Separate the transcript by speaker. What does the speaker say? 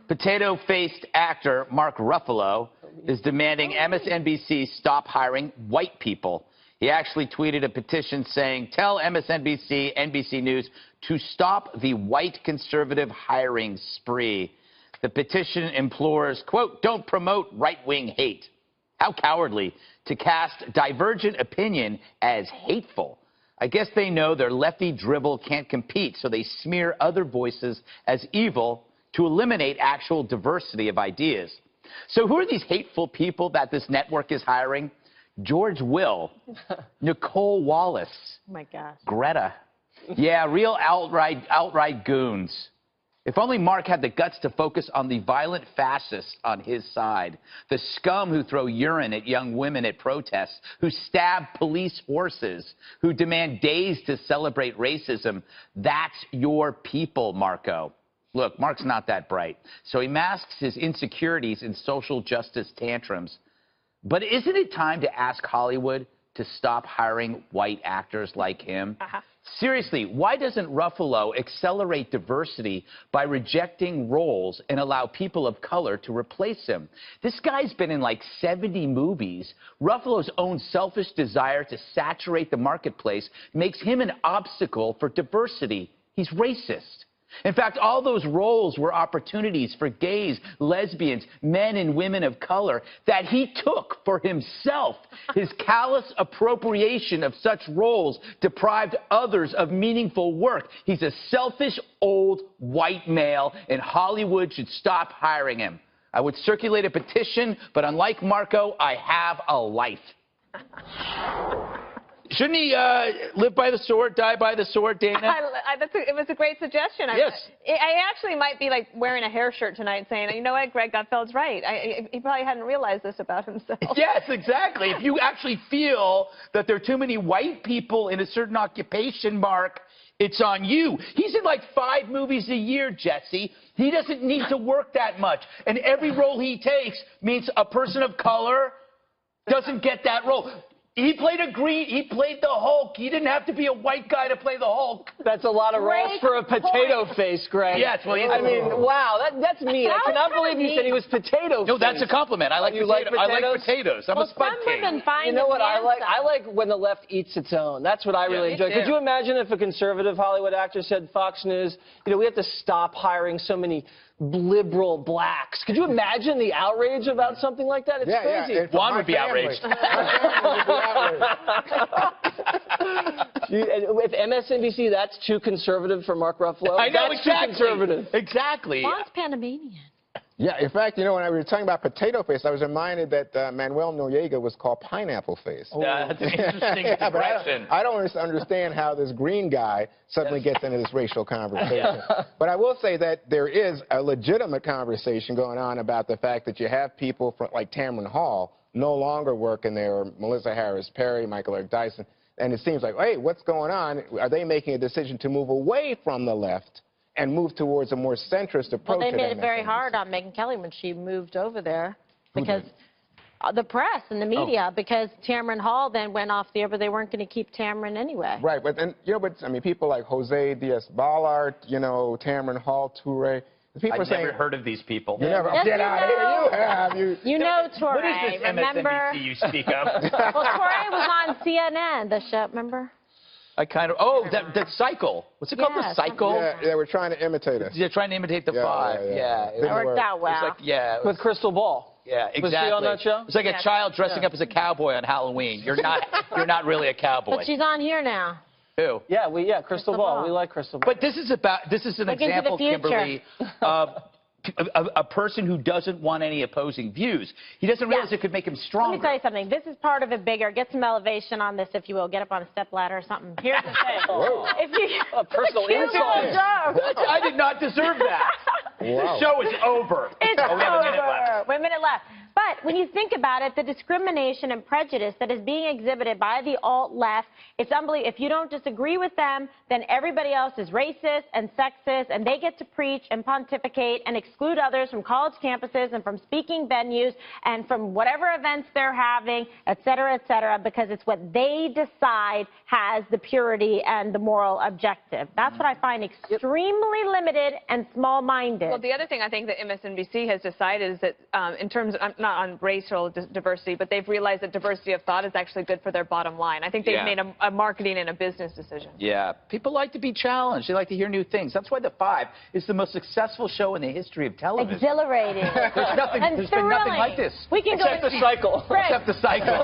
Speaker 1: Potato-faced actor Mark Ruffalo is demanding MSNBC stop hiring white people. He actually tweeted a petition saying, tell MSNBC, NBC News to stop the white conservative hiring spree. The petition implores, quote, don't promote right-wing hate. How cowardly to cast divergent opinion as hateful. I guess they know their lefty dribble can't compete, so they smear other voices as evil to eliminate actual diversity of ideas. So who are these hateful people that this network is hiring? George Will, Nicole Wallace,
Speaker 2: oh my gosh,
Speaker 1: Greta. Yeah, real outright goons. If only Mark had the guts to focus on the violent fascists on his side, the scum who throw urine at young women at protests, who stab police horses, who demand days to celebrate racism. That's your people, Marco. Look, Mark's not that bright, so he masks his insecurities in social justice tantrums. But isn't it time to ask Hollywood to stop hiring white actors like him? Seriously, why doesn't Ruffalo accelerate diversity by rejecting roles and allow people of color to replace him? This guy's been in like 70 movies. Ruffalo's own selfish desire to saturate the marketplace makes him an obstacle for diversity. He's racist. In fact, all those roles were opportunities for gays, lesbians, men and women of color that he took for himself. His callous appropriation of such roles deprived others of meaningful work. He's a selfish, old, white male, and Hollywood should stop hiring him. I would circulate a petition, but unlike Marco, I have a life. Shouldn't he live by the sword, die by the sword, Dana?
Speaker 2: It was a great suggestion.
Speaker 1: Yes.
Speaker 2: I actually might be like wearing a hair shirt tonight saying, you know what, Greg Gutfeld's right. He probably hadn't realized this about himself.
Speaker 1: Yes, exactly. If you actually feel that there are too many white people in a certain occupation, Mark, it's on you. He's in like 5 movies a year, Jesse. He doesn't need to work that much. And every role he takes means a person of color doesn't get that role. He played the Hulk. He didn't have to be a white guy to play the Hulk.
Speaker 3: That's a lot of roles for a potato face, Greg.
Speaker 1: Yes, well,
Speaker 3: I mean, wow, that's mean. I cannot believe you said he was potato face.
Speaker 1: No, that's a compliment. I like potatoes. I like potatoes. I'm a spud king.
Speaker 3: You know what I like? I like when the left eats its own. That's what I really enjoy. Could you imagine if a conservative Hollywood actor said, Fox News, you know, we have to stop hiring so many liberal blacks. Could you imagine the outrage about something like that? It's crazy.
Speaker 1: Yeah. Juan would be outraged.
Speaker 3: If MSNBC, that's too conservative for Mark Ruffalo.
Speaker 1: I know,
Speaker 3: that's
Speaker 1: exactly.
Speaker 3: Too conservative.
Speaker 1: Exactly.
Speaker 2: Juan's Panamanian.
Speaker 4: Yeah, in fact, you know, when we were talking about potato face, I was reminded that Manuel Noriega was called pineapple face.
Speaker 1: Yeah, that's an interesting expression.
Speaker 4: I don't understand how this green guy suddenly gets into this racial conversation. But I will say that there is a legitimate conversation going on about the fact that you have people from, like Tamron Hall no longer working there, or Melissa Harris Perry, Michael Eric Dyson, and it seems like, hey, what's going on? Are they making a decision to move away from the left and move towards a more centrist approach?
Speaker 5: Well, they made it very hard on Megyn Kelly when she moved over there because the press and the media, because Tamron Hall then went off the air, but they weren't going to keep Tamron anyway.
Speaker 4: Right, but I mean, people like Jose Diaz-Balart, you know, Tamron Hall, Toure. People
Speaker 1: I've never heard of these people.
Speaker 4: You never.
Speaker 5: Yes,
Speaker 4: Get out of here! You have.
Speaker 5: You know Toure.
Speaker 1: What is this
Speaker 5: remember?
Speaker 1: MSNBC you speak of?
Speaker 5: Well, Toure was on CNN, the show, remember?
Speaker 1: I kind of, the cycle. What's it called, the cycle?
Speaker 4: Yeah, we're trying to imitate us.
Speaker 1: They're trying to imitate the Five. Yeah.
Speaker 5: It worked out well.
Speaker 3: With Crystal Ball.
Speaker 1: Yeah, exactly.
Speaker 3: Was she on that show?
Speaker 1: It's like a child dressing up as a cowboy on Halloween. You're not really a cowboy.
Speaker 5: But she's on here now.
Speaker 1: Who?
Speaker 3: Yeah, Crystal Ball. We like Crystal Ball.
Speaker 1: But this is an example, Kimberly, of a person who doesn't want any opposing views. He doesn't realize it could make him stronger.
Speaker 5: Let me tell you something. This is part of it bigger. Get some elevation on this, if you will. Get up on a step ladder or something. Here's the thing.
Speaker 3: A personal insult.
Speaker 1: I did not deserve that.
Speaker 4: Wow.
Speaker 1: The show is over.
Speaker 5: It's
Speaker 1: we have a minute
Speaker 5: over.
Speaker 1: left.
Speaker 5: Wait a minute left. But when you think about it, the discrimination and prejudice that is being exhibited by the alt-left, it's unbelievable. If you don't disagree with them, then everybody else is racist and sexist, and they get to preach and pontificate and exclude others from college campuses and from speaking venues and from whatever events they're having, et cetera, because it's what they decide has the purity and the moral objective. That's what I find extremely limited and small-minded.
Speaker 2: Well, the other thing I think that MSNBC has decided is that in terms of, not on racial diversity, but they've realized that diversity of thought is actually good for their bottom line. I think they've made a marketing and a business decision.
Speaker 1: Yeah, people like to be challenged. They like to hear new things. That's why The Five is the most successful show in the history of television.
Speaker 5: Exhilarating.
Speaker 1: There's been nothing like this.
Speaker 5: We can
Speaker 3: Except
Speaker 5: go
Speaker 3: the cycle.
Speaker 1: Except the cycle.